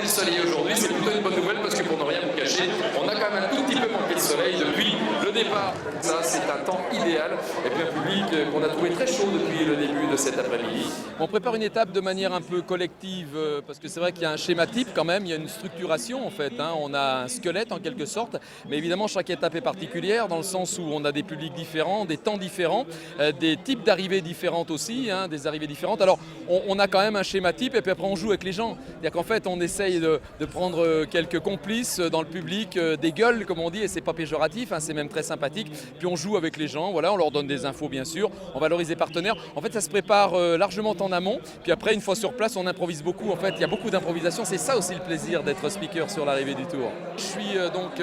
le soleil aujourd'hui, c'est plutôt une bonne nouvelle parce que pour ne rien vous cacher, on a quand même un tout petit peu manqué de soleil depuis le départ. Ça, c'est un temps idéal et puis un public qu'on a trouvé très chaud depuis le début de cet après-midi. On prépare une étape de manière un peu collective parce que c'est vrai qu'il y a un schéma type quand même, il y a une structuration en fait. On a un squelette en quelque sorte, mais évidemment chaque étape est particulière dans le sens où on a des publics différents, des temps différents, des types d'arrivées différentes aussi, des arrivées différentes. Alors on a quand même un schéma type et puis après on joue avec les gens. C'est-à-dire qu'en fait on essaye de prendre quelques complices dans le public, des gueules comme on dit, et c'est pas péjoratif, c'est même très sympathique. Puis on joue avec les gens, voilà, on leur donne des infos bien sûr, on valorise les partenaires. En fait ça se prépare largement en amont, puis après une fois sur place on improvise beaucoup. En fait il y a beaucoup d'improvisation, c'est ça aussi le plaisir d'être speaker sur l'arrivée du Tour. Je suis donc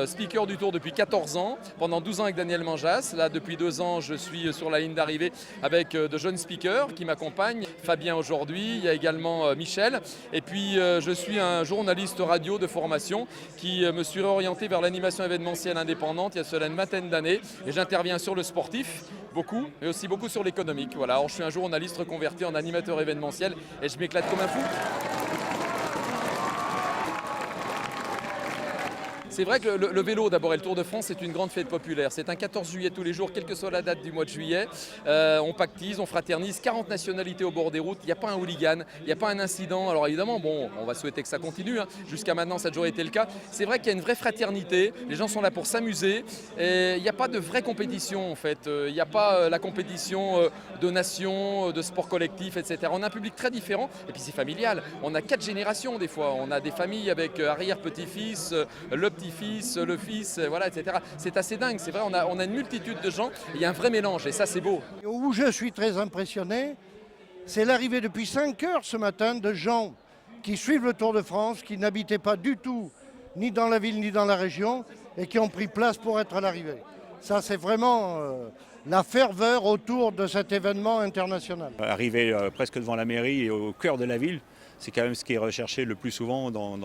speaker du Tour depuis 14 ans, pendant 12 ans avec Daniel Manjas. Là depuis 2 ans je suis sur la ligne d'arrivée avec de jeunes speakers qui m'accompagnent. Fabien aujourd'hui, il y a également Michel. Et puis je suis un journaliste radio de formation qui me suis réorienté vers l'animation événementielle indépendante il y a cela une vingtaine d'années. Et j'interviens sur le sportif, beaucoup, mais aussi beaucoup sur l'économique. Voilà, alors je suis un journaliste reconverti en animateur événementiel et je m'éclate comme un fou. C'est vrai que le vélo d'abord et le Tour de France c'est une grande fête populaire. C'est un 14 juillet tous les jours, quelle que soit la date du mois de juillet. On pactise, on fraternise, 40 nationalités au bord des routes, il n'y a pas un hooligan, il n'y a pas un incident. Alors évidemment, bon, on va souhaiter que ça continue, jusqu'à maintenant ça a toujours été le cas. C'est vrai qu'il y a une vraie fraternité, les gens sont là pour s'amuser. Et il n'y a pas de vraie compétition en fait, il n'y a pas la compétition de nations, de sport collectif, etc. On a un public très différent et puis c'est familial. On a 4 générations des fois, on a des familles avec arrière-petit-fils, le petit-fils, le fils, voilà, etc. C'est assez dingue, c'est vrai, on a une multitude de gens, il y a un vrai mélange et ça c'est beau. Où je suis très impressionné, c'est l'arrivée depuis 5 heures ce matin de gens qui suivent le Tour de France, qui n'habitaient pas du tout ni dans la ville ni dans la région et qui ont pris place pour être à l'arrivée. Ça c'est vraiment la ferveur autour de cet événement international. Arriver presque devant la mairie et au cœur de la ville, c'est quand même ce qui est recherché le plus souvent dans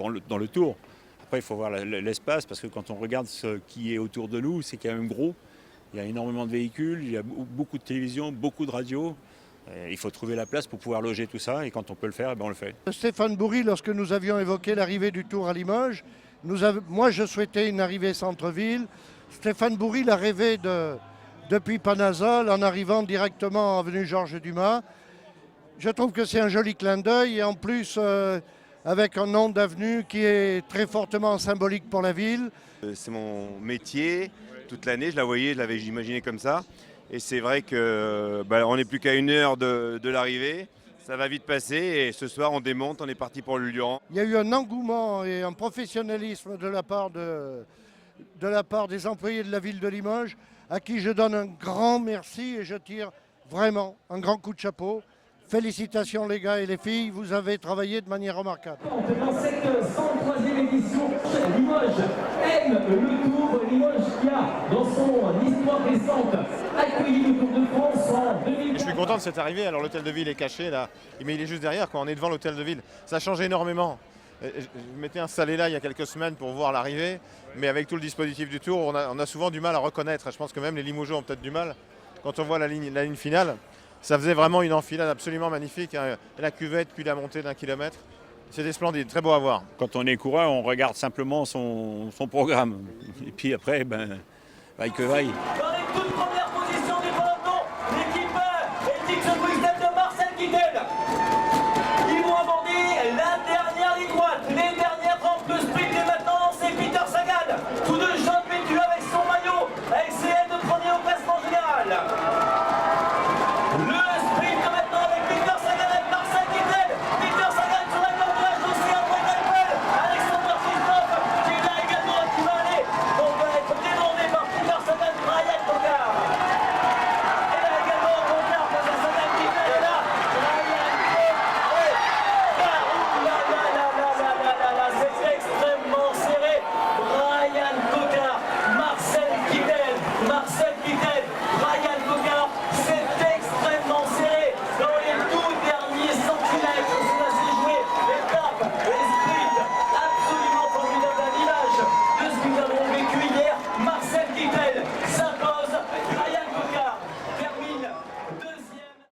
le Tour. Après, il faut voir l'espace, parce que quand on regarde ce qui est autour de nous, c'est quand même gros. Il y a énormément de véhicules, il y a beaucoup de télévisions, beaucoup de radios. Il faut trouver la place pour pouvoir loger tout ça, et quand on peut le faire, on le fait. Stéphane Bourry, lorsque nous avions évoqué l'arrivée du Tour à Limoges, moi je souhaitais une arrivée centre-ville. Stéphane Bourry l'a rêvé depuis Panazol, en arrivant directement en avenue Georges Dumas. Je trouve que c'est un joli clin d'œil, et en plus avec un nom d'avenue qui est très fortement symbolique pour la ville. C'est mon métier, toute l'année, je la voyais, je l'avais imaginé comme ça. Et c'est vrai qu'on n'est plus qu'à 1 heure de l'arrivée, ça va vite passer et ce soir on démonte, on est parti pour le Luluran. Il y a eu un engouement et un professionnalisme de la part des employés de la ville de Limoges, à qui je donne un grand merci et je tire vraiment un grand coup de chapeau. Félicitations les gars et les filles, vous avez travaillé de manière remarquable. Dans cette 103e édition, Limoges aime le Tour. Limoges qui a, dans son histoire récente, accueilli le Tour de France en 2000. Je suis content de cette arrivée. Alors l'hôtel de ville est caché là, mais il est juste derrière quand on est devant l'hôtel de ville. Ça change énormément. Je m'étais installé là il y a quelques semaines pour voir l'arrivée, mais avec tout le dispositif du Tour, on a souvent du mal à reconnaître. Je pense que même les Limogeaux ont peut-être du mal quand on voit la ligne finale. Ça faisait vraiment une enfilade absolument magnifique, la cuvette puis la montée d'1 kilomètre. C'était splendide, très beau à voir. Quand on est coureur, on regarde simplement son programme. Et puis après, vaille que vaille.